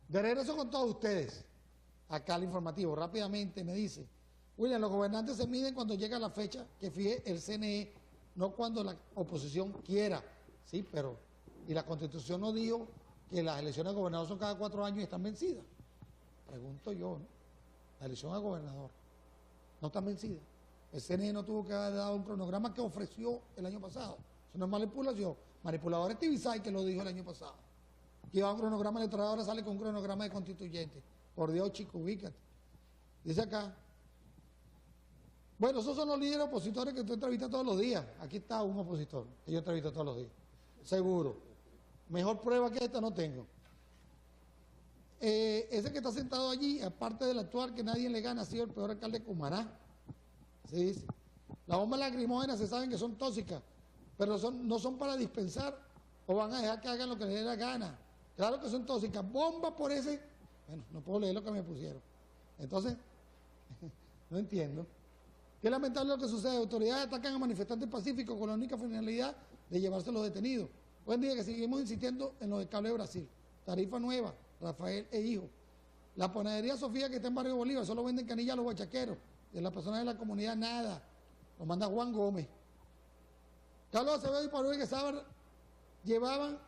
De regreso con todos ustedes, acá al informativo, rápidamente me dice, William, los gobernantes se miden cuando llega la fecha que fije el CNE, no cuando la oposición quiera, sí, pero, y la Constitución nos dijo que las elecciones de gobernador son cada 4 años y están vencidas. Pregunto yo, ¿no? La elección a gobernador no está vencida. El CNE no tuvo que haber dado un cronograma que ofreció el año pasado. Eso no es manipulación. Manipulador es Tibisay, que lo dijo el año pasado. Lleva un cronograma electoral, ahora sale con un cronograma de constituyente. Por Dios, chico, ubícate. Dice acá. Bueno, esos son los líderes opositores que tú entrevistas todos los días. Aquí está un opositor que yo entrevisto todos los días. Seguro. Mejor prueba que esta no tengo. Ese que está sentado allí, aparte del actual que nadie le gana, ha sido el peor alcalde de Cumaná. Así dice. Las bombas lacrimógenas se saben que son tóxicas, pero no son para dispensar o van a dejar que hagan lo que les dé la gana. Claro que son tóxicas. Bombas por ese... Bueno, no puedo leer lo que me pusieron. Entonces, no entiendo. Qué lamentable lo que sucede. Autoridades atacan a manifestantes pacíficos con la única finalidad de llevarse los detenidos. Buen día, que seguimos insistiendo en los de Cable Brasil. Tarifa nueva, Rafael e hijo. La panadería Sofía, que está en Barrio Bolívar, solo venden canilla a los bachaqueros. De las personas de la comunidad, nada. Lo manda Juan Gómez. Carlos Acevedo y Pablo Guesábar llevaban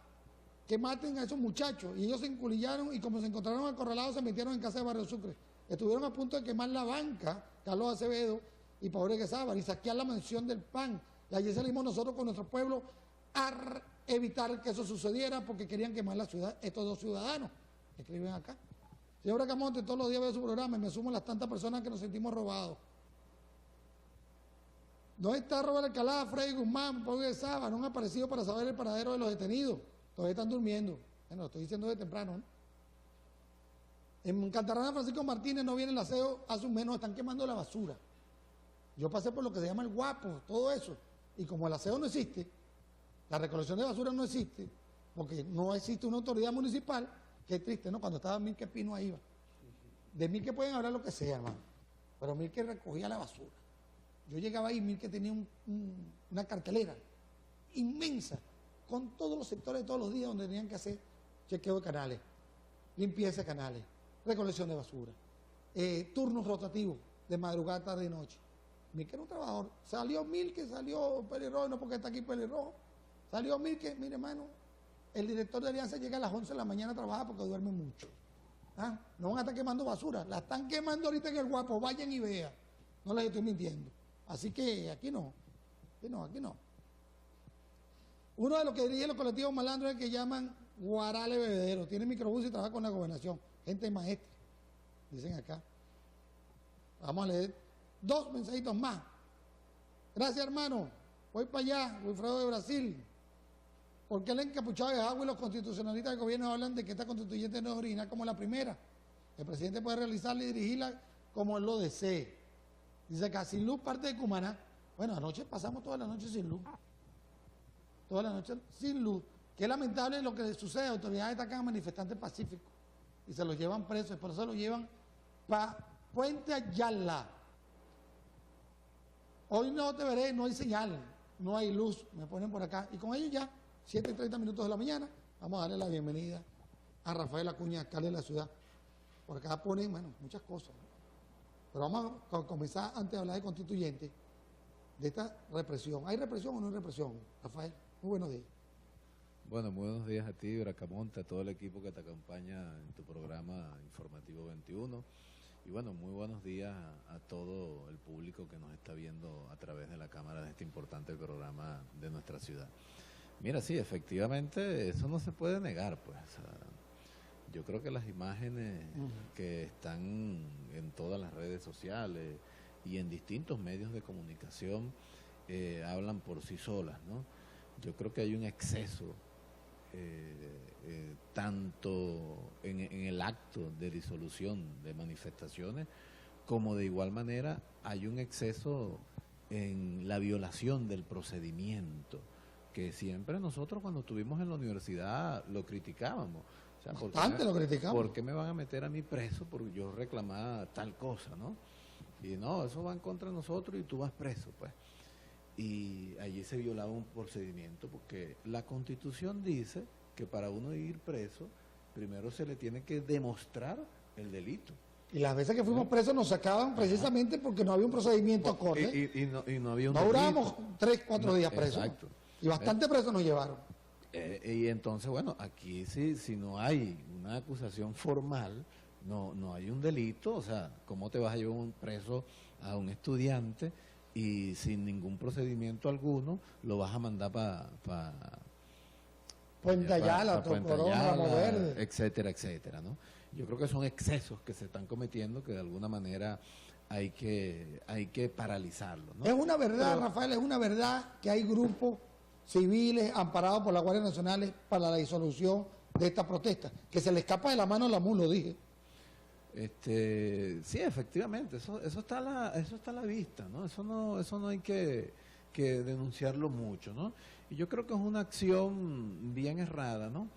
que maten a esos muchachos, y ellos se enculillaron y como se encontraron acorralados se metieron en casa de Barrio Sucre. Estuvieron a punto de quemar la banca, Carlos Acevedo y Pablo Guesábar, y saquear la mansión del PAN. Y allí salimos nosotros con nuestro pueblo a evitar que eso sucediera porque querían quemar la ciudad, estos dos ciudadanos que escriben acá. Señor Bracamonte, todos los días veo su programa y me sumo a las tantas personas que nos sentimos robados. ¿Dónde está Robert Alcalá, Freddy Guzmán, Pablo Guesábar? No han aparecido para saber el paradero de los detenidos. Todavía están durmiendo. Bueno, lo estoy diciendo de temprano, ¿no? En Cantarana Francisco Martínez no viene el aseo, hace un mes nos están quemando la basura. Yo pasé por lo que se llama el Guapo, todo eso. Y como el aseo no existe, la recolección de basura no existe, porque no existe una autoridad municipal, qué triste, ¿no? Cuando estaba Milke Pino ahí iba. De Milke pueden hablar lo que sea, hermano, pero Milke recogía la basura. Yo llegaba ahí y Milke tenía una cartelera inmensa, con todos los sectores de todos los días donde tenían que hacer chequeo de canales, limpieza de canales, recolección de basura, turnos rotativos de madrugada, tarde y noche. Milke era un trabajador. Salió Milke, salió Pelirrojo, no porque está aquí Pelirrojo. Salió Milke, mire hermano, el director de Alianza llega a las 11 de la mañana a trabajar porque duerme mucho. ¿Ah? No van a estar quemando basura, la están quemando ahorita en el Guapo, vayan y vean. No les estoy mintiendo. Así que aquí no, aquí no. Uno de los que dirige los colectivos malandros es el que llaman Guarale Bebedero. Tiene microbús y trabaja con la gobernación. Gente maestra, dicen acá. Vamos a leer 2 mensajitos más. Gracias, hermano. Voy para allá, Wilfredo de Brasil. ¿Por qué el encapuchado de Agua y los constitucionalistas del gobierno hablan de que esta constituyente no es original como la primera? El presidente puede realizarla y dirigirla como él lo desee. Dice acá, sin luz parte de Cumaná. Bueno, anoche pasamos toda la noche sin luz. Toda la noche sin luz. Qué lamentable lo que sucede. Autoridades atacan a manifestantes pacíficos y se los llevan presos. Por eso los llevan para Puente Ayala. Hoy no te veré, no hay señal, no hay luz. Me ponen por acá. Y con ellos ya, 7:30 de la mañana, vamos a darle la bienvenida a Rafael Acuña, alcalde de la ciudad. Por acá ponen, bueno, muchas cosas. Pero vamos a comenzar, antes de hablar de constituyente, de esta represión. ¿Hay represión o no hay represión, Rafael? Muy buenos días. Bueno, muy buenos días a ti, Bracamonte, a todo el equipo que te acompaña en tu programa Informativo 21. Y bueno, muy buenos días a todo el público que nos está viendo a través de la cámara de este importante programa de nuestra ciudad. Mira, sí, efectivamente, eso no se puede negar, pues. Yo creo que las imágenes que están en todas las redes sociales y en distintos medios de comunicación hablan por sí solas, ¿no? Yo creo que hay un exceso tanto en el acto de disolución de manifestaciones como de igual manera hay un exceso en la violación del procedimiento que siempre nosotros cuando estuvimos en la universidad lo criticábamos. O sea, lo criticamos. ¿Por qué me van a meter a mí preso por yo reclamar tal cosa, no? Y no, eso va en contra de nosotros y tú vas preso, pues. Y allí se violaba un procedimiento, porque la Constitución dice que para uno ir preso, primero se le tiene que demostrar el delito. Y las veces que fuimos presos nos sacaban precisamente porque no había un procedimiento acorde. Y no había un no durábamos delito. 3, 4 días presos. Exacto. Y bastante presos nos llevaron. Y entonces, bueno, aquí si no hay una acusación formal, no hay un delito. O sea, ¿cómo te vas a llevar un preso a un estudiante y sin ningún procedimiento alguno lo vas a mandar para Puente Ayala, Tocorón, Ramo Verde, etcétera, etcétera, ¿no? Yo creo que son excesos que se están cometiendo que de alguna manera hay que paralizarlos, ¿no? Es una verdad, Rafael, es una verdad que hay grupos civiles amparados por la Guardia Nacional para la disolución de esta protesta, que se le escapa de la mano a la MUN, lo dije. Sí, efectivamente, eso está a la vista, ¿no? Eso no hay que denunciarlo mucho, ¿no? Y yo creo que es una acción bien errada, ¿no?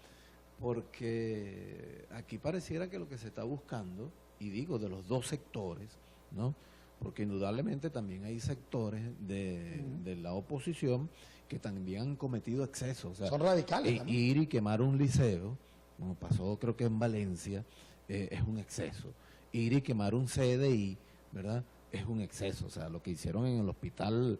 Porque aquí pareciera que lo que se está buscando, y digo de los dos sectores, ¿no? Porque indudablemente también hay sectores de la oposición que también han cometido excesos. O sea, son radicales. Ir y quemar un liceo, como pasó creo que en Valencia, es un exceso. Ir y quemar un CDI, ¿verdad?, es un exceso. O sea, lo que hicieron en el hospital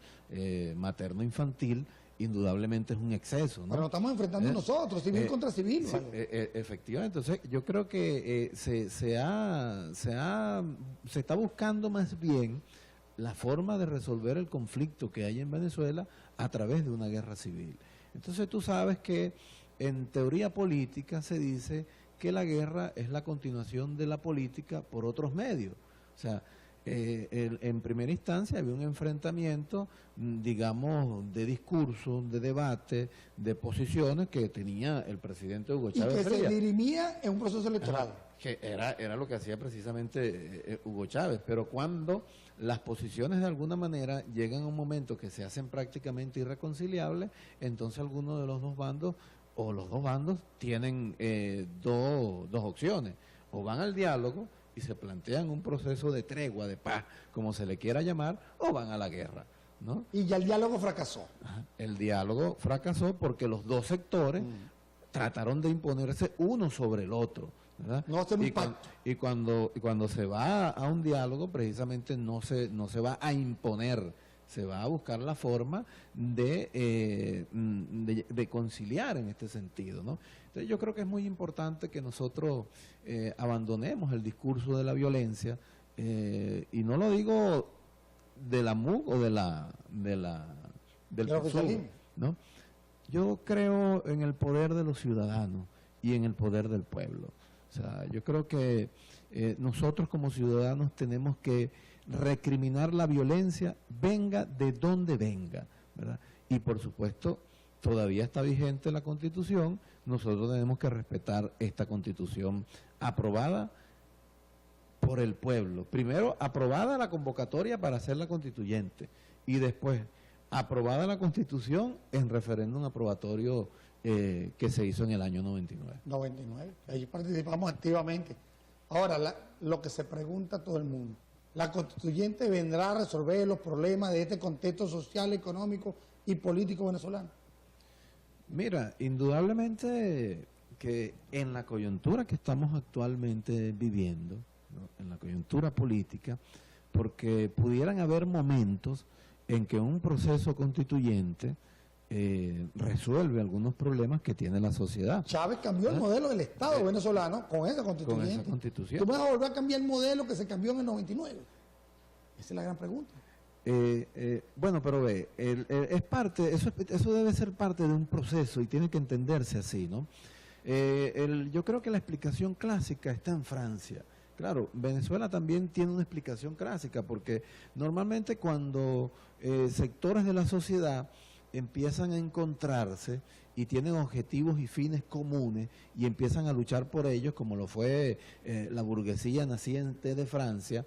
materno-infantil indudablemente es un exceso, ¿no? Pero nos estamos enfrentando nosotros, civil contra civil. Sí, efectivamente. Entonces, yo creo que se está buscando más bien la forma de resolver el conflicto que hay en Venezuela a través de una guerra civil. Entonces, tú sabes que en teoría política se dice que la guerra es la continuación de la política por otros medios. O sea, en primera instancia había un enfrentamiento, digamos, de discurso, de debate, de posiciones que tenía el presidente Hugo Chávez Frías. Y que se dirimía en un proceso electoral. Que era lo que hacía precisamente Hugo Chávez. Pero cuando las posiciones de alguna manera llegan a un momento que se hacen prácticamente irreconciliables, entonces alguno de los dos bandos, o los dos bandos, tienen dos opciones. O van al diálogo y se plantean un proceso de tregua, de paz, como se le quiera llamar, o van a la guerra, ¿no? Y ya el diálogo fracasó. El diálogo fracasó porque los dos sectores trataron de imponerse uno sobre el otro, ¿verdad? No hacer un pacto. Y cuando se va a un diálogo, precisamente no se va a imponer, se va a buscar la forma de conciliar en este sentido, ¿no? Entonces yo creo que es muy importante que nosotros abandonemos el discurso de la violencia, y no lo digo de la MUC o del PSUV, ¿no? Yo creo en el poder de los ciudadanos y en el poder del pueblo. O sea, yo creo que nosotros como ciudadanos tenemos que recriminar la violencia, venga de donde venga, ¿verdad? Y por supuesto, todavía está vigente la Constitución, nosotros tenemos que respetar esta Constitución aprobada por el pueblo. Primero, aprobada la convocatoria para hacer la constituyente, y después, aprobada la Constitución en referéndum aprobatorio que se hizo en el año 99. 99, ahí participamos activamente. Ahora, lo que se pregunta todo el mundo, ¿la constituyente vendrá a resolver los problemas de este contexto social, económico y político venezolano? Mira, indudablemente que en la coyuntura que estamos actualmente viviendo, ¿no?, en la coyuntura política, porque pudieran haber momentos en que un proceso constituyente resuelve algunos problemas que tiene la sociedad. Chávez cambió el modelo del Estado venezolano con esa constituyente. Con esa constitución. ¿Tú vas a volver a cambiar el modelo que se cambió en el 99? Esa es la gran pregunta. Bueno, pero ve, es parte, eso debe ser parte de un proceso y tiene que entenderse así, ¿no? Yo creo que la explicación clásica está en Francia. Claro, Venezuela también tiene una explicación clásica, porque normalmente cuando sectores de la sociedad empiezan a encontrarse y tienen objetivos y fines comunes y empiezan a luchar por ellos, como lo fue la burguesía naciente de Francia,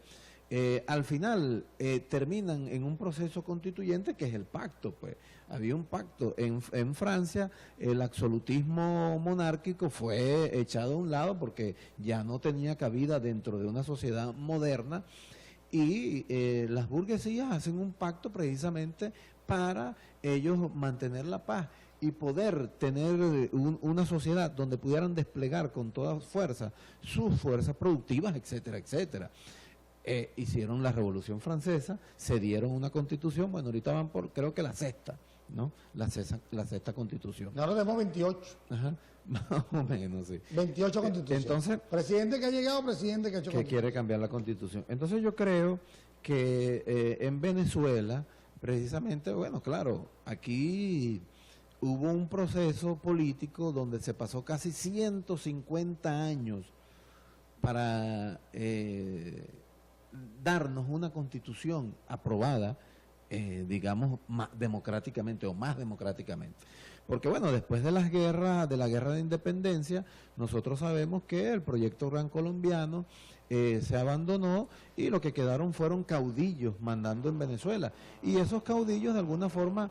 al final terminan en un proceso constituyente que es el pacto. Pues había un pacto en Francia, el absolutismo monárquico fue echado a un lado porque ya no tenía cabida dentro de una sociedad moderna, y las burguesías hacen un pacto precisamente para ellos mantener la paz y poder tener una sociedad donde pudieran desplegar con toda fuerza sus fuerzas productivas, etcétera, etcétera. Hicieron la Revolución Francesa, se dieron una constitución, bueno, ahorita van por, creo que la sexta, ¿no? La sexta constitución. Ahora tenemos 28. Ajá, más o menos, sí. 28 constituciones. Entonces, presidente que ha llegado, presidente que ha hecho que quiere cambiar la constitución. Entonces yo creo que en Venezuela, precisamente, bueno, claro, aquí hubo un proceso político donde se pasó casi 150 años para darnos una constitución aprobada, digamos, más democráticamente o más democráticamente. Porque bueno, después de la guerra de independencia, nosotros sabemos que el proyecto Gran Colombiano se abandonó y lo que quedaron fueron caudillos mandando en Venezuela. Y esos caudillos de alguna forma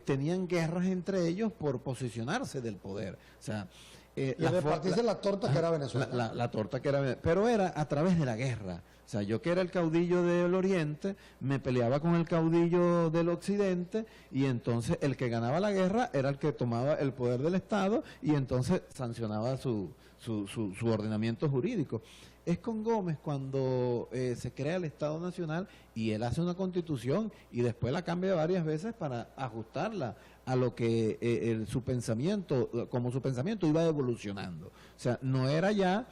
tenían guerras entre ellos por posicionarse del poder. O sea, y repartirse la torta que era Venezuela. La torta que era Venezuela, pero era a través de la guerra. O sea, yo que era el caudillo del Oriente, me peleaba con el caudillo del Occidente y entonces el que ganaba la guerra era el que tomaba el poder del Estado y entonces sancionaba su ordenamiento jurídico. Es con Gómez cuando se crea el Estado Nacional y él hace una constitución y después la cambia varias veces para ajustarla a lo que su pensamiento iba evolucionando. O sea, no era ya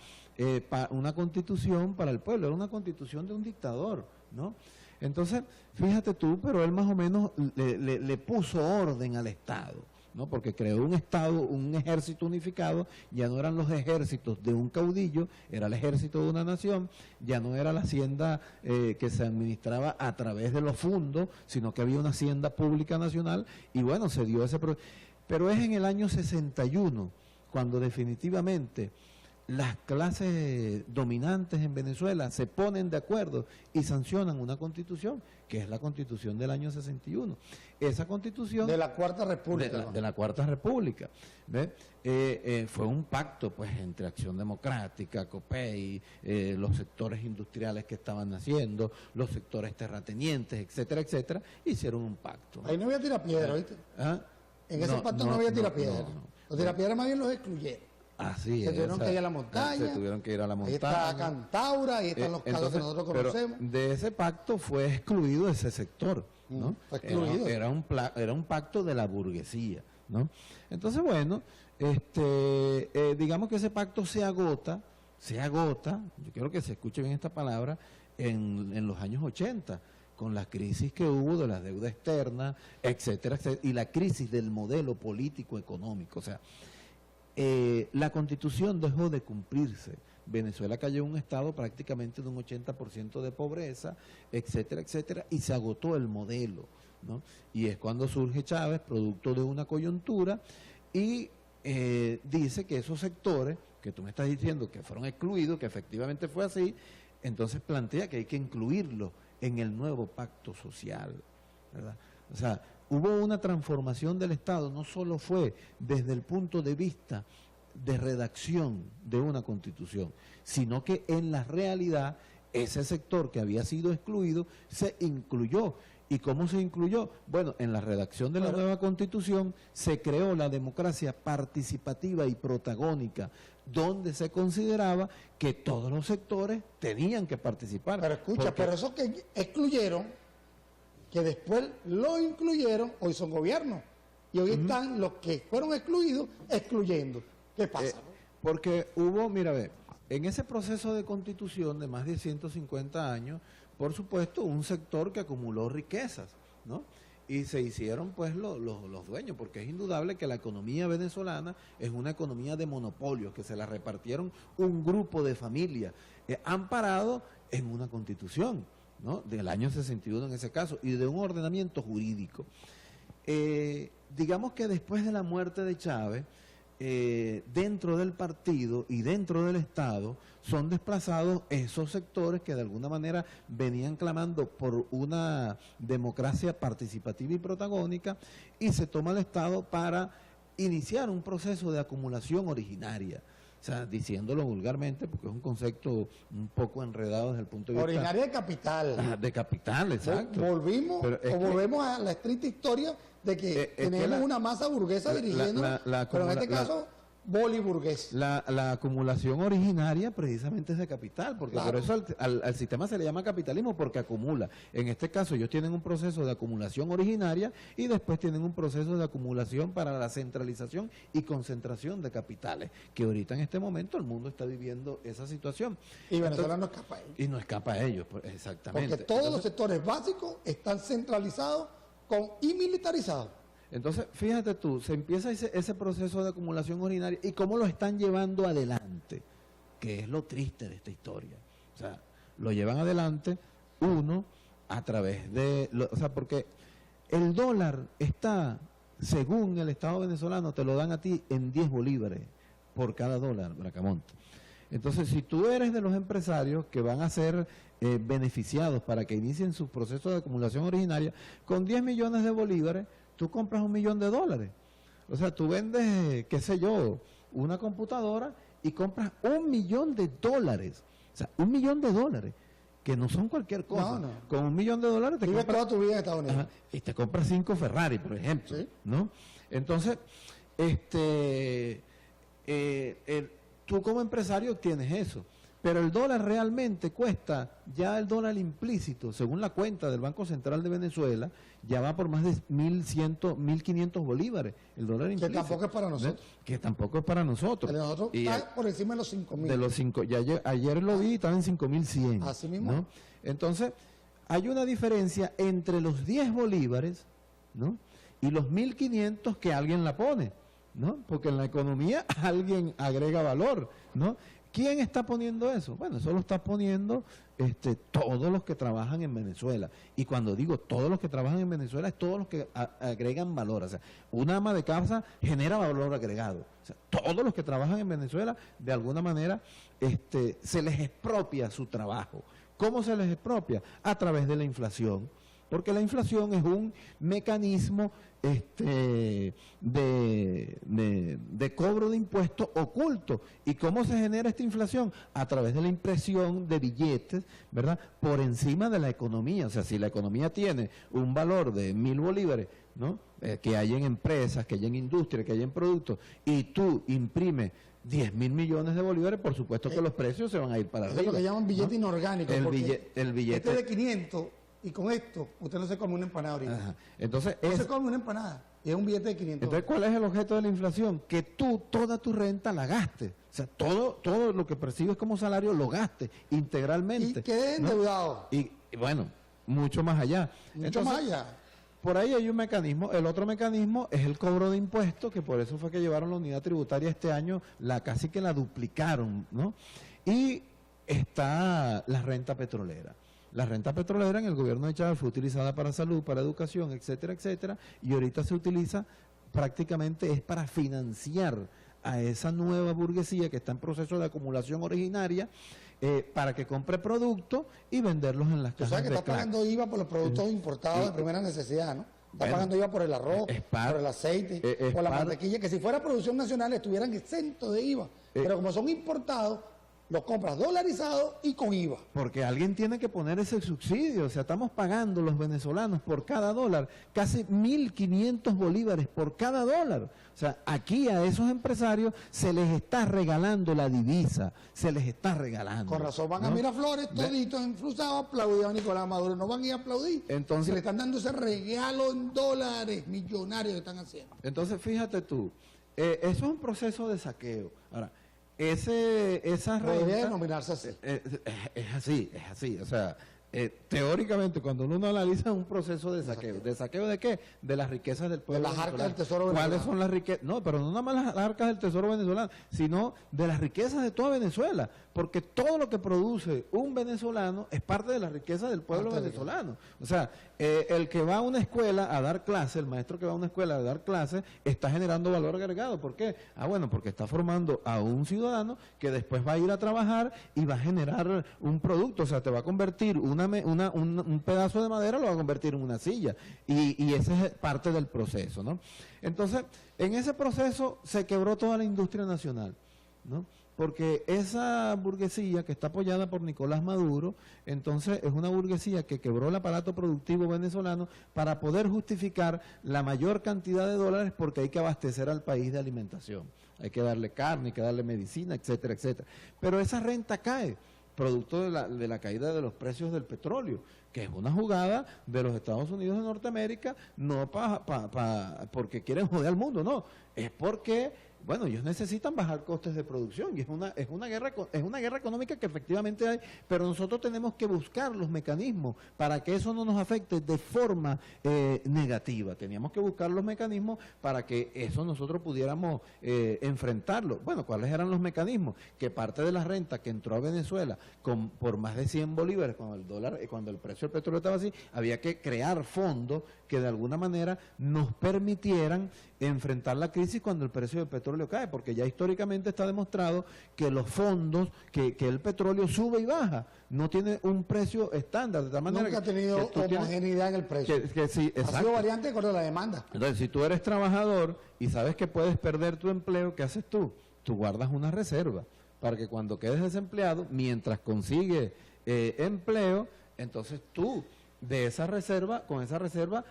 una constitución para el pueblo, era una constitución de un dictador, ¿no? Entonces, fíjate tú, pero él más o menos le puso orden al Estado, ¿no? Porque creó un Estado, un ejército unificado, ya no eran los ejércitos de un caudillo, era el ejército de una nación, ya no era la hacienda que se administraba a través de los fondos, sino que había una hacienda pública nacional, y bueno, se dio ese proceso. Pero es en el año 61, cuando definitivamente las clases dominantes en Venezuela se ponen de acuerdo y sancionan una constitución, que es la constitución del año 61. Esa constitución... De la Cuarta República. De la Cuarta República. ¿Ve? Fue un pacto pues entre Acción Democrática, COPEI, los sectores industriales que estaban naciendo, los sectores terratenientes, etcétera, etcétera, hicieron un pacto. Ahí no había tirapiedra, ¿viste? ¿Ah? En ese pacto no había tirapiedra. Los tirapiedras más bien los excluyeron. Así se tuvieron que ir a la montaña. Se tuvieron que ir a la montaña. Ahí está Cantaura, ahí están los casos que nosotros conocemos. De ese pacto fue excluido ese sector, ¿no? Fue excluido. Era un pacto de la burguesía, ¿no? Entonces, bueno, digamos que ese pacto se agota, yo quiero que se escuche bien esta palabra, en los años 80, con la crisis que hubo de la deuda externa, etcétera, etcétera, y la crisis del modelo político-económico, o sea, la Constitución dejó de cumplirse. Venezuela cayó en un estado prácticamente de un 80% de pobreza, etcétera, etcétera, y se agotó el modelo, ¿no? Y es cuando surge Chávez, producto de una coyuntura, y dice que esos sectores, que tú me estás diciendo que fueron excluidos, que efectivamente fue así, entonces plantea que hay que incluirlo en el nuevo pacto social, ¿verdad? O sea, hubo una transformación del Estado, no solo fue desde el punto de vista de redacción de una constitución, sino que en la realidad ese sector que había sido excluido se incluyó. ¿Y cómo se incluyó? Bueno, en la redacción de la nueva constitución se creó la democracia participativa y protagónica, donde se consideraba que todos los sectores tenían que participar. Pero escucha, pero eso que excluyeron, que después lo incluyeron, hoy son gobiernos. Y hoy están los que fueron excluidos, excluyendo. ¿Qué pasa? Porque hubo, mira, ve, en ese proceso de constitución de más de 150 años, por supuesto, un sector que acumuló riquezas, ¿no? Y se hicieron pues los dueños, porque es indudable que la economía venezolana es una economía de monopolios, que se la repartieron un grupo de familias, amparado en una constitución, ¿no? Del año 61 en ese caso, y de un ordenamiento jurídico. Digamos que después de la muerte de Chávez, dentro del partido y dentro del Estado son desplazados esos sectores que de alguna manera venían clamando por una democracia participativa y protagónica, y se toma el Estado para iniciar un proceso de acumulación originaria. O sea, diciéndolo vulgarmente, porque es un concepto un poco enredado desde el punto de vista... Originaria de capital. De capital, exacto. Volvimos a la estricta historia de que tenemos una masa burguesa dirigiendo, pero en este caso... boliburgués. La acumulación originaria precisamente es de capital, porque Claro. por eso al sistema se le llama capitalismo, porque acumula. En este caso ellos tienen un proceso de acumulación originaria y después tienen un proceso de acumulación para la centralización y concentración de capitales, que ahorita en este momento el mundo está viviendo esa situación. Y Venezuela no escapa a ello. Y no escapa a ellos, exactamente. Porque todos los sectores básicos están centralizados y militarizados. Entonces, fíjate tú, se empieza ese proceso de acumulación originaria y cómo lo están llevando adelante, que es lo triste de esta historia. O sea, lo llevan adelante, uno, a través de... o sea, porque el dólar está, según el Estado venezolano, te lo dan a ti en 10 bolívares por cada dólar, Bracamonte. Entonces, si tú eres de los empresarios que van a ser beneficiados para que inicien su proceso de acumulación originaria, con 10 millones de bolívares, tú compras $1 millón. O sea, tú vendes, qué sé yo, una computadora y compras $1 millón. O sea, $1 millón, que no son cualquier cosa. No. Con $1 millón te Vives compras... toda tu vida en Estados Unidos. Ajá, y te compras 5 Ferrari, por ejemplo, Sí. ¿no? Entonces, tú como empresario tienes eso, pero el dólar realmente cuesta, ya el dólar implícito, según la cuenta del Banco Central de Venezuela, ya va por más de 1.500 bolívares, el dólar implícito. Que tampoco es para nosotros. Que tampoco es para nosotros. El de nosotros Y, está por encima de los 5.000. de los 5, ayer lo vi, estaba en 5.100. Así mismo. ¿no? Entonces, hay una diferencia entre los 10 bolívares, ¿no? Y los 1.500 que alguien la pone, ¿no? Porque en la economía alguien agrega valor, ¿no? ¿Quién está poniendo eso? Bueno, eso lo está poniendo todos los que trabajan en Venezuela. Y cuando digo todos los que trabajan en Venezuela, es todos los que agregan valor. O sea, una ama de casa genera valor agregado. O sea, todos los que trabajan en Venezuela, de alguna manera, se les expropia su trabajo. ¿Cómo se les expropia? A través de la inflación. Porque la inflación es un mecanismo de cobro de impuestos oculto. ¿Y cómo se genera esta inflación? A través de la impresión de billetes, ¿verdad? Por encima de la economía. O sea, si la economía tiene un valor de 1.000 bolívares, ¿no? Que hay en empresas, que hay en industria, que hay en productos, y tú imprimes 10.000 millones de bolívares, por supuesto que los precios se van a ir para arriba. Es lo que llaman billete ¿no? inorgánico. El porque billete de 500, y con esto, usted no se come una empanada ahorita. Ajá. Entonces, No se come una empanada, y es un billete de 500. entonces, ¿cuál es el objeto de la inflación? Que tú toda tu renta la gastes. O sea, todo lo que percibes como salario lo gastes integralmente. Y quede ¿no? endeudado. Y bueno, mucho más allá. Mucho más allá. Por ahí hay un mecanismo. El otro mecanismo es el cobro de impuestos, que por eso fue que llevaron la unidad tributaria este año, casi que la duplicaron, ¿no? Y está la renta petrolera. La renta petrolera en el gobierno de Chávez fue utilizada para salud, para educación, etcétera, etcétera, y ahorita se utiliza prácticamente es para financiar a esa nueva burguesía que está en proceso de acumulación originaria, para que compre productos y venderlos en las Tú cajas sabes que de está crack. pagando IVA por los productos importados de primera necesidad, ¿no? Está pagando IVA por el arroz, por el aceite, por la mantequilla, que si fuera producción nacional estuvieran exentos de IVA. Pero como son importados, los compras dolarizados y con IVA. Porque alguien tiene que poner ese subsidio. O sea, estamos pagando los venezolanos por cada dólar casi 1.500 bolívares por cada dólar. O sea, aquí a esos empresarios se les está regalando la divisa, se les está regalando. Con razón van ¿no? a Miraflores, toditos enfrusados, aplaudidos a Nicolás Maduro. No van a ir a aplaudir. Entonces, si le están dando ese regalo en dólares millonarios que están haciendo. Entonces, fíjate tú, eso es un proceso de saqueo. Ahora, esa Debe renta denominarse así. es así. O sea, teóricamente, cuando uno analiza un proceso de saqueo, ¿de saqueo de qué? De las riquezas del pueblo De las arcas venezolano. del tesoro ¿Cuáles venezolano? son las riquezas? No, pero no nada más las arcas del tesoro venezolano, sino de las riquezas de toda Venezuela, porque todo lo que produce un venezolano es parte de la riqueza del pueblo Parte de venezolano. O sea, el que va a una escuela a dar clases, el maestro que va a una escuela a dar clases, está generando valor agregado. ¿Por qué? Bueno, porque está formando a un ciudadano que después va a ir a trabajar y va a generar un producto. O sea, te va a convertir un pedazo de madera, lo va a convertir en una silla. Y ese es parte del proceso, ¿no? Entonces, en ese proceso se quebró toda la industria nacional, ¿no? porque esa burguesía que está apoyada por Nicolás Maduro, entonces es una burguesía que quebró el aparato productivo venezolano para poder justificar la mayor cantidad de dólares porque hay que abastecer al país de alimentación. Hay que darle carne, hay que darle medicina, etcétera, etcétera. Pero esa renta cae, producto de la caída de los precios del petróleo, que es una jugada de los Estados Unidos de Norteamérica, no porque quieren joder al mundo, no, es porque, bueno, ellos necesitan bajar costes de producción y es una guerra económica que efectivamente hay, pero nosotros tenemos que buscar los mecanismos para que eso no nos afecte de forma negativa. Teníamos que buscar los mecanismos para que eso nosotros pudiéramos enfrentarlo. Bueno, ¿cuáles eran los mecanismos? Que parte de la renta que entró a Venezuela por más de 100 bolívares cuando el precio del petróleo estaba así, había que crear fondos que de alguna manera nos permitieran enfrentar la crisis cuando el precio del petróleo cae, porque ya históricamente está demostrado que los fondos, que el petróleo sube y baja, no tiene un precio estándar, de tal manera nunca ha tenido homogeneidad en el precio. Sí, ha sido variante de acuerdo a la demanda. Entonces, si tú eres trabajador y sabes que puedes perder tu empleo, ¿qué haces tú? Tú guardas una reserva para que cuando quedes desempleado, mientras consigues empleo, entonces tú con esa reserva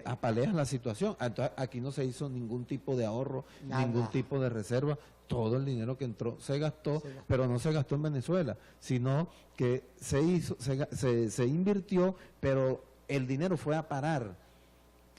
apaleas la situación. Entonces, aquí no se hizo ningún tipo de ahorro, ningún tipo de reserva. Todo el dinero que entró se gastó, pero no se gastó en Venezuela, sino que se invirtió, pero el dinero fue a parar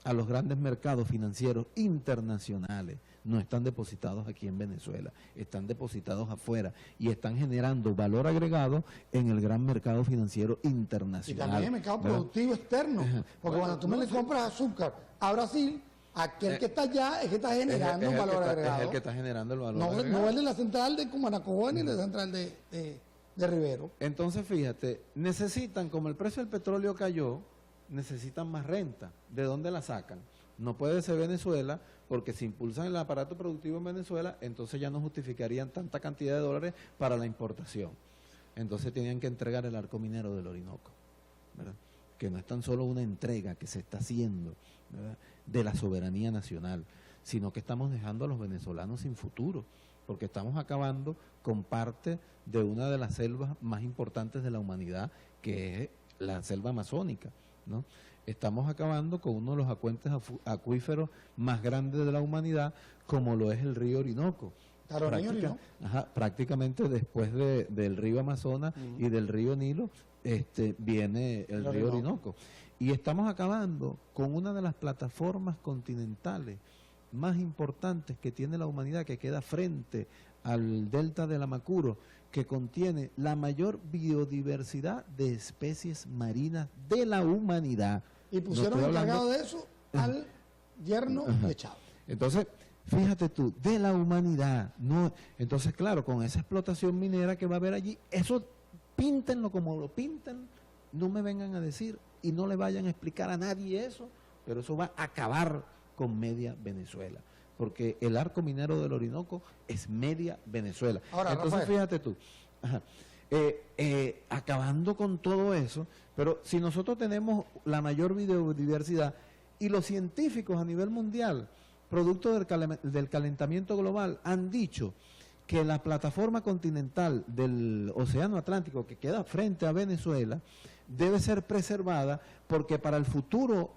a los grandes mercados financieros internacionales. No están depositados aquí en Venezuela, están depositados afuera y están generando valor agregado en el gran mercado financiero internacional. Y también en el mercado productivo externo, porque cuando tú le compras azúcar a Brasil, aquel que está allá es que está generando un valor agregado. Es el que está generando el valor agregado. No es de la central de Cumanacó ni de la central de Rivero. Entonces, fíjate, necesitan, como el precio del petróleo cayó, necesitan más renta. ¿De dónde la sacan? No puede ser Venezuela, porque si impulsan el aparato productivo en Venezuela, entonces ya no justificarían tanta cantidad de dólares para la importación. Entonces tenían que entregar el arco minero del Orinoco, ¿verdad? Que no es tan solo una entrega que se está haciendo, ¿verdad?, de la soberanía nacional, sino que estamos dejando a los venezolanos sin futuro, porque estamos acabando con parte de una de las selvas más importantes de la humanidad, que es la selva amazónica, ¿no? Estamos acabando con uno de los acuíferos más grandes de la humanidad, como lo es el río Orinoco. Prácticamente después del río Amazonas y del río Nilo, viene el río Orinoco. Y estamos acabando con una de las plataformas continentales más importantes que tiene la humanidad, que queda frente al delta del Amacuro, que contiene la mayor biodiversidad de especies marinas de la humanidad. Y pusieron encargado de eso al yerno de Chávez. Entonces, fíjate tú, de la humanidad, no. Entonces, claro, con esa explotación minera que va a haber allí, eso píntenlo como lo pintan, no me vengan a decir y no le vayan a explicar a nadie eso, pero eso va a acabar con media Venezuela, porque el arco minero del Orinoco es media Venezuela. Ahora, entonces, Rafael, fíjate tú, acabando con todo eso, pero si nosotros tenemos la mayor biodiversidad y los científicos a nivel mundial, producto del calentamiento global, han dicho que la plataforma continental del Océano Atlántico que queda frente a Venezuela debe ser preservada porque para el futuro,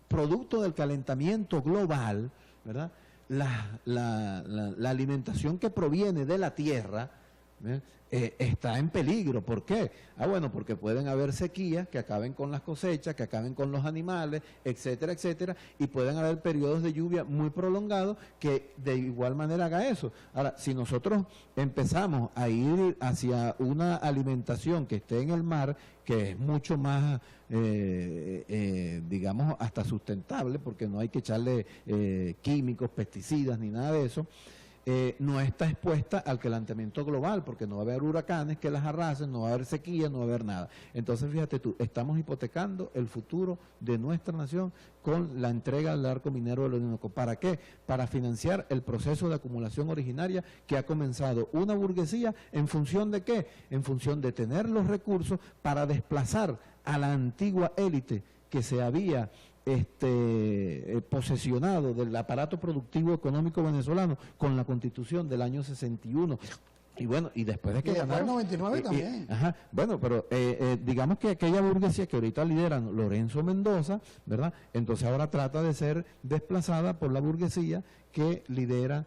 producto del calentamiento global, ¿verdad?, la alimentación que proviene de la tierra está en peligro. ¿Por qué? Bueno, porque pueden haber sequías que acaben con las cosechas, que acaben con los animales, etcétera, etcétera, y pueden haber periodos de lluvia muy prolongados que de igual manera haga eso. Ahora, si nosotros empezamos a ir hacia una alimentación que esté en el mar, que es mucho más, digamos, hasta sustentable, porque no hay que echarle químicos, pesticidas, ni nada de eso, no está expuesta al calentamiento global, porque no va a haber huracanes que las arrasen, no va a haber sequía, no va a haber nada. Entonces, fíjate tú, estamos hipotecando el futuro de nuestra nación con la entrega del arco minero del Orinoco. ¿Para qué? Para financiar el proceso de acumulación originaria que ha comenzado una burguesía, ¿en función de qué? En función de tener los recursos para desplazar a la antigua élite que se había posesionado del aparato productivo económico venezolano con la Constitución del año 61 Y bueno, y después de que Y después ganaron... el 99 también. Ajá, bueno, pero digamos que aquella burguesía que ahorita lideran Lorenzo Mendoza, ¿verdad? Entonces ahora trata de ser desplazada por la burguesía que lidera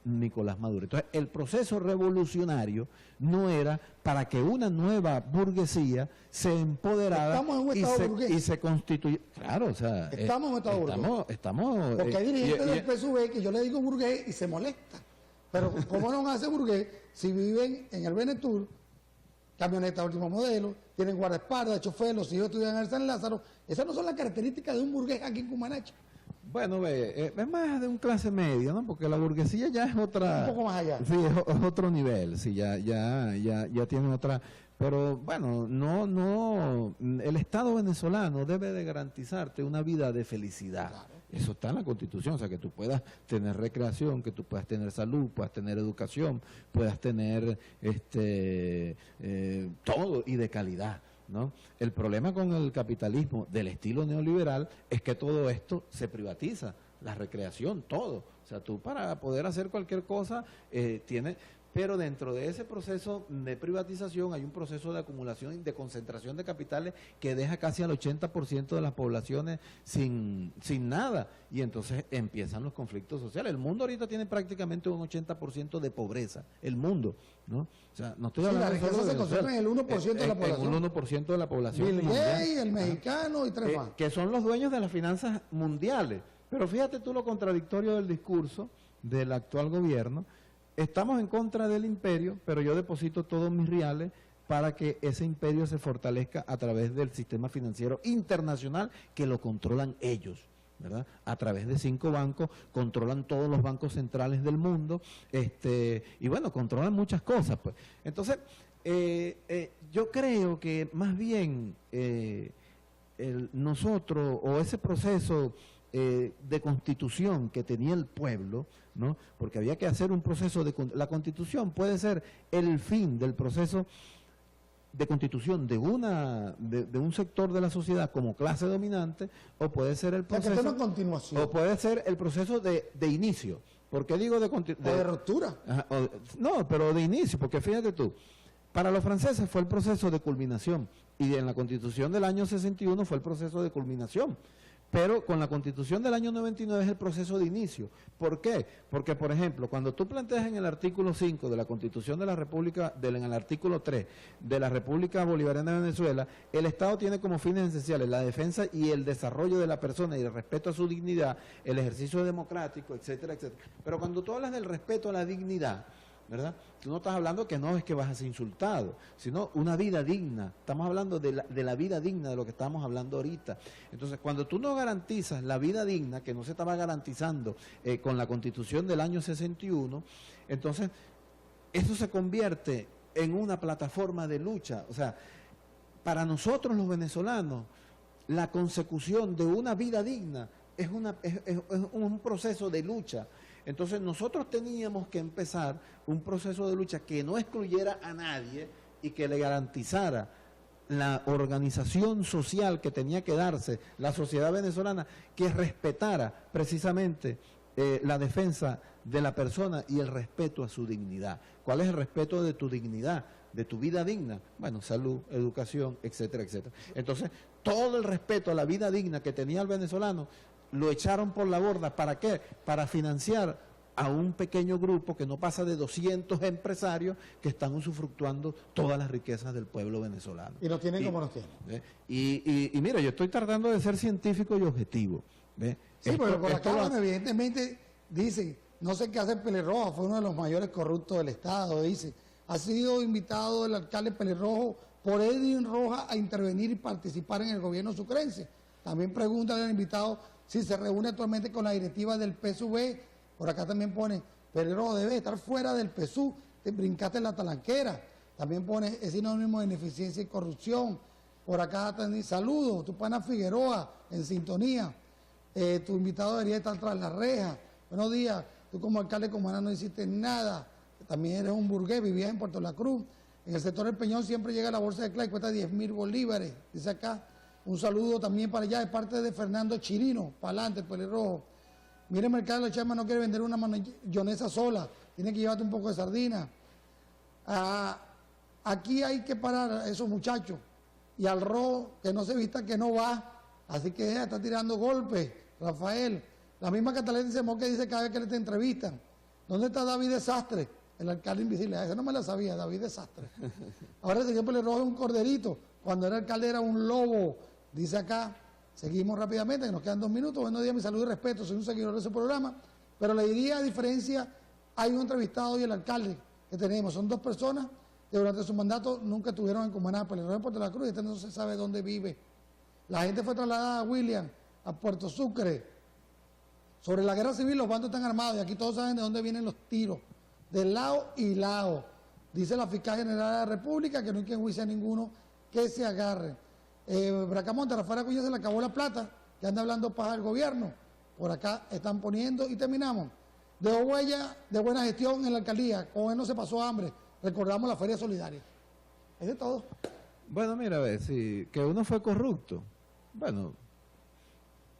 Nicolás Maduro. Entonces, el proceso revolucionario no era para que una nueva burguesía se empoderara Estamos en un estado burgués. y se constituya. Claro, o sea, Estamos en un estado burgués. estamos Porque hay dirigentes del PSV que yo le digo burgués y se molesta. Pero ¿cómo no hace burgués si viven en el Benetur, camioneta último modelo, tienen guardaespaldas, chofer, los hijos estudian en el San Lázaro? Esas no son las características de un burgués aquí en Cumanacha. Bueno, es más de un clase media, ¿no? Porque la burguesía ya es otra... Un poco más allá. Sí, es otro nivel, sí, ya tiene otra... Pero bueno, no, el Estado venezolano debe de garantizarte una vida de felicidad. Claro. Eso está en la Constitución, o sea, que tú puedas tener recreación, que tú puedas tener salud, puedas tener educación, puedas tener todo y de calidad, ¿no? El problema con el capitalismo del estilo neoliberal es que todo esto se privatiza, la recreación, todo. O sea, tú para poder hacer cualquier cosa tienes... Pero dentro de ese proceso de privatización hay un proceso de acumulación y de concentración de capitales que deja casi al 80% de las poblaciones sin nada. Y entonces empiezan los conflictos sociales. El mundo ahorita tiene prácticamente un 80% de pobreza. El mundo, ¿no? O sea, no estoy hablando la riqueza se concentra en el 1% de la población. En un 1% de la población. Bill Gates, el mexicano y tres más. Que son los dueños de las finanzas mundiales. Pero fíjate tú lo contradictorio del discurso del actual gobierno. Estamos en contra del imperio, pero yo deposito todos mis reales para que ese imperio se fortalezca a través del sistema financiero internacional que lo controlan ellos, ¿verdad? A través de 5 bancos, controlan todos los bancos centrales del mundo, y bueno, controlan muchas cosas, pues. Entonces, yo creo que más bien nosotros, o ese proceso de constitución que tenía el pueblo, ¿no? Porque había que hacer un proceso la constitución puede ser el fin del proceso de constitución de un sector de la sociedad como clase dominante, o puede ser el proceso continuación. o puede ser el proceso de inicio. ¿Por qué digo de ruptura? No, pero de inicio, porque fíjate tú, para los franceses fue el proceso de culminación, y en la Constitución del año 61 fue el proceso de culminación. Pero con la Constitución del año 99 es el proceso de inicio. ¿Por qué? Porque, por ejemplo, cuando tú planteas en el artículo 5 de la Constitución de la República, en el artículo 3 de la República Bolivariana de Venezuela, el Estado tiene como fines esenciales la defensa y el desarrollo de la persona y el respeto a su dignidad, el ejercicio democrático, etcétera, etcétera. Pero cuando tú hablas del respeto a la dignidad, ¿verdad? Tú no estás hablando que no es que vas a ser insultado, sino una vida digna. Estamos hablando de la vida digna, de lo que estamos hablando ahorita. Entonces, cuando tú no garantizas la vida digna, que no se estaba garantizando con la Constitución del año 61, entonces eso se convierte en una plataforma de lucha. O sea, para nosotros los venezolanos, la consecución de una vida digna es un proceso de lucha. Entonces nosotros teníamos que empezar un proceso de lucha que no excluyera a nadie y que le garantizara la organización social que tenía que darse la sociedad venezolana, que respetara precisamente la defensa de la persona y el respeto a su dignidad. ¿Cuál es el respeto de tu dignidad, de tu vida digna? Bueno, salud, educación, etcétera, etcétera. Entonces, todo el respeto a la vida digna que tenía el venezolano lo echaron por la borda. ¿Para qué? Para financiar a un pequeño grupo que no pasa de 200 empresarios que están usufructuando todas las riquezas del pueblo venezolano. Y nos tienen como nos tienen. Y mira, yo estoy tratando de ser científico y objetivo. Sí, pero por acá, evidentemente, dicen, no sé qué hace Pelirrojo, fue uno de los mayores corruptos del Estado, dice, ha sido invitado el alcalde Pelirrojo por Edwin Rojas a intervenir y participar en el gobierno sucrense. También pregunta al invitado si se reúne actualmente con la directiva del PSV. Por acá también pone, Pelirrojo debe estar fuera del PSU, te brincaste en la talanquera. También pone, es sinónimo de ineficiencia y corrupción. Por acá también, saludos, tu pana Figueroa, en sintonía. Tu invitado debería estar tras la reja. Buenos días, tú como alcalde comunal no hiciste nada. También eres un burgués, vivías en Puerto La Cruz. En el sector del Peñón siempre llega la bolsa de clay, cuesta 10.000 bolívares, dice acá. Un saludo también para allá de parte de Fernando Chirino, para adelante, Pelirrojo. Mire, Mercado de los Chamas no quiere vender una mayonesa sola, tienes que llevarte un poco de sardina. Aquí hay que parar a esos muchachos. Y al rojo, que no se vista, que no va. Así que deja, está tirando golpes, Rafael. La misma Catalina Semó que dice cada vez que le te entrevistan. ¿Dónde está David Desastre? El alcalde invisible. Esa no me la sabía, David Desastre. Ahora el señor Pelirrojo es un corderito. Cuando era alcalde era un lobo. Dice acá, seguimos rápidamente, que nos quedan 2 minutos. Buenos días, mi salud y respeto. Soy un seguidor de ese programa. Pero le diría, a diferencia, hay un entrevistado y el alcalde que tenemos. Son 2 personas que durante su mandato nunca estuvieron en Cumaná, Pelirrojo en Puerto La Cruz, y este no se sabe dónde vive. La gente fue trasladada a William, a Puerto Sucre. Sobre la guerra civil, los bandos están armados y aquí todos saben de dónde vienen los tiros, de lado y lado. Dice la fiscal general de la República que no hay que enjuiciar a ninguno que se agarre. Bracamonte, Rafael Acuña se le acabó la plata, que anda hablando paja al gobierno. Por acá están poniendo y terminamos. Dejó huella de buena gestión en la alcaldía, con él no se pasó hambre. Recordamos la Feria Solidaria. Es de todo. Bueno, mira, a ver, si que uno fue corrupto. Bueno,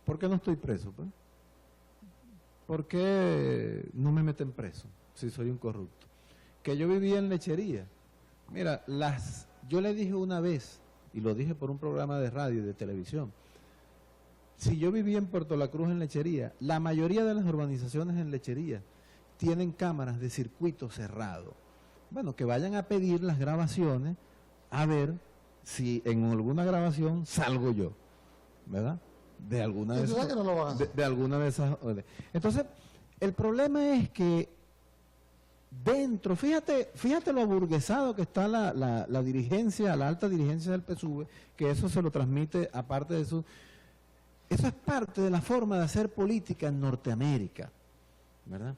¿por qué no estoy preso, pues? ¿Por qué no me meten preso si soy un corrupto? Que yo vivía en lechería. Mira, yo le dije una vez, y lo dije por un programa de radio y de televisión, si yo vivía en Puerto La Cruz en lechería, la mayoría de las urbanizaciones en lechería tienen cámaras de circuito cerrado. Bueno, que vayan a pedir las grabaciones a ver si en alguna grabación salgo yo, ¿verdad? De alguna de esas, de alguna de esas. Entonces, el problema es que dentro, fíjate lo aburguesado que está la dirigencia, la alta dirigencia del PSUV, que eso se lo transmite aparte de eso. Eso es parte de la forma de hacer política en Norteamérica, ¿verdad?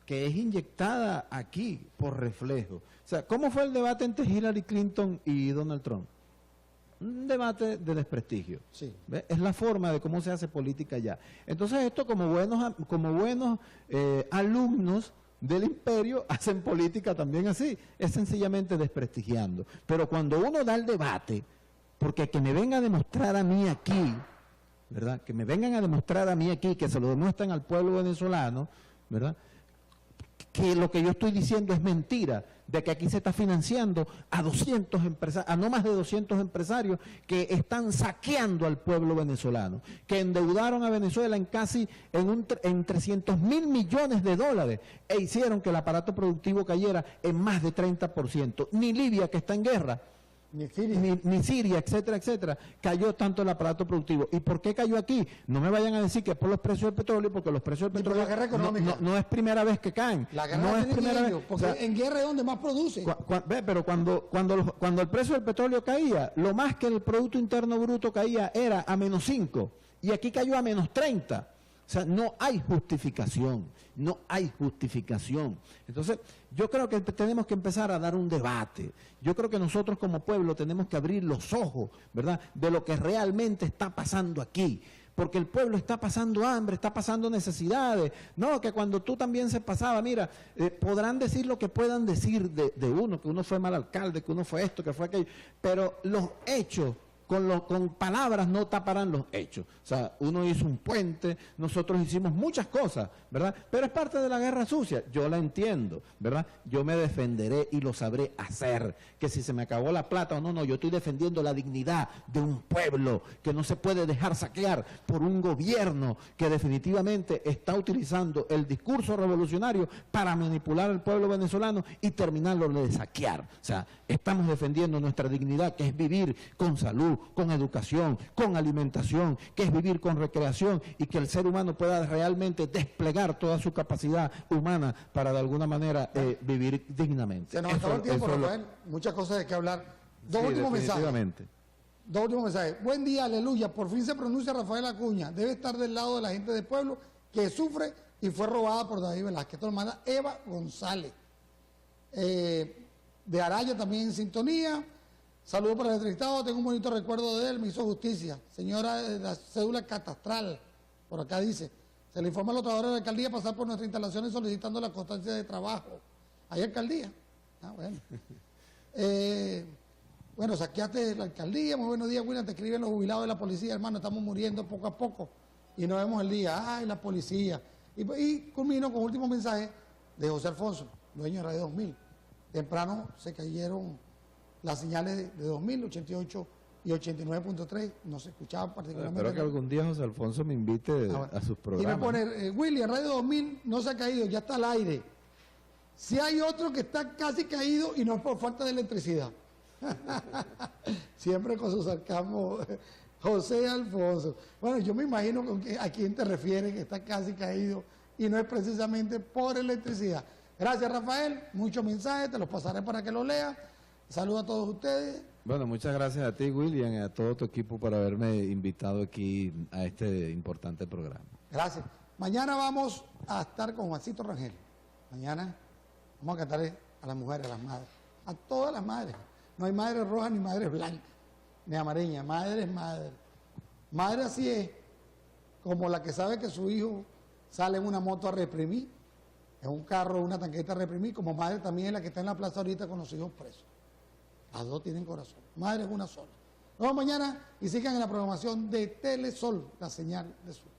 Que es inyectada aquí por reflejo. O sea, ¿cómo fue el debate entre Hillary Clinton y Donald Trump? Un debate de desprestigio. Sí. ¿Ve? Es la forma de cómo se hace política allá. Entonces esto como buenos alumnos del imperio hacen política también así. Es sencillamente desprestigiando. Pero cuando uno da el debate, porque que me venga a demostrar a mí aquí, ¿verdad? Que me vengan a demostrar a mí aquí, que se lo demuestran al pueblo venezolano, ¿verdad? Que lo que yo estoy diciendo es mentira, de que aquí se está financiando a 200 empresarios, a no más de 200 empresarios que están saqueando al pueblo venezolano, que endeudaron a Venezuela en 300.000 millones de dólares e hicieron que el aparato productivo cayera en más de 30%. Ni Libia, que está en guerra, ni Siria, etcétera, etcétera, cayó tanto el aparato productivo. ¿Y por qué cayó aquí? No me vayan a decir que es por los precios del petróleo, porque los precios del petróleo no es primera vez que caen. La guerra no es primera vez, porque o sea, en guerra es donde más produce. Pero cuando el precio del petróleo caía, lo más que el Producto Interno Bruto caía era a -5, y aquí cayó a -30. O sea, no hay justificación, no hay justificación. Entonces, yo creo que tenemos que empezar a dar un debate. Yo creo que nosotros como pueblo tenemos que abrir los ojos, ¿verdad?, de lo que realmente está pasando aquí. Porque el pueblo está pasando hambre, está pasando necesidades. No, que cuando tú también se pasaba, mira, podrán decir lo que puedan decir de uno, que uno fue mal alcalde, que uno fue esto, que fue aquello, pero los hechos, con palabras no taparán los hechos. O sea, uno hizo un puente, nosotros hicimos muchas cosas, ¿verdad? Pero es parte de la guerra sucia, yo la entiendo, ¿verdad? Yo me defenderé y lo sabré hacer. Que si se me acabó la plata o no, yo estoy defendiendo la dignidad de un pueblo que no se puede dejar saquear por un gobierno que definitivamente está utilizando el discurso revolucionario para manipular al pueblo venezolano y terminarlo de saquear. O sea, estamos defendiendo nuestra dignidad, que es vivir con salud, con educación, con alimentación, que es vivir con recreación y que el ser humano pueda realmente desplegar toda su capacidad humana para de alguna manera vivir dignamente. Se nos acabó el tiempo, Rafael, muchas cosas de qué hablar. Dos últimos mensajes. Buen día, aleluya. Por fin se pronuncia Rafael Acuña. Debe estar del lado de la gente del pueblo que sufre y fue robada por David Velázquez. Esto lo manda Eva González. De Araya también en sintonía. Saludos para el entrevistado, tengo un bonito recuerdo de él, me hizo justicia. Señora de la cédula catastral, por acá dice, se le informa a los trabajadores de la alcaldía pasar por nuestras instalaciones solicitando la constancia de trabajo. ¿Hay alcaldía? Ah, bueno. Bueno, saqueaste la alcaldía, muy buenos días, William, te escriben los jubilados de la policía, hermano, estamos muriendo poco a poco y no vemos el día. Ay, la policía. Y culmino con último mensaje de José Alfonso, dueño de Radio 2000. Temprano se cayeron las señales de 2000, 88 y 89.3, no se escuchaba particularmente. Espero que algún día José Alfonso me invite a sus programas. Y me pone, Willy, el Radio 2000 no se ha caído, ya está al aire. Si hay otro que está casi caído y no es por falta de electricidad. Siempre con su sarcasmo, José Alfonso. Bueno, yo me imagino a quién te refieres, que está casi caído y no es precisamente por electricidad. Gracias, Rafael. Muchos mensajes, te los pasaré para que los leas. Saludos a todos ustedes. Bueno, muchas gracias a ti, William, y a todo tu equipo por haberme invitado aquí a este importante programa. Gracias. Mañana vamos a estar con Juancito Rangel. Mañana vamos a cantarle a las mujeres, a las madres, a todas las madres. No hay madres rojas ni madres blancas, ni amarillas. Madre es madre. Madre así es, como la que sabe que su hijo sale en una moto a reprimir, en un carro, una tanqueta a reprimir, como madre también es la que está en la plaza ahorita con los hijos presos. Las dos tienen corazón. Madre es una sola. Nos vemos mañana y sigan en la programación de Telesol, la señal de Sur.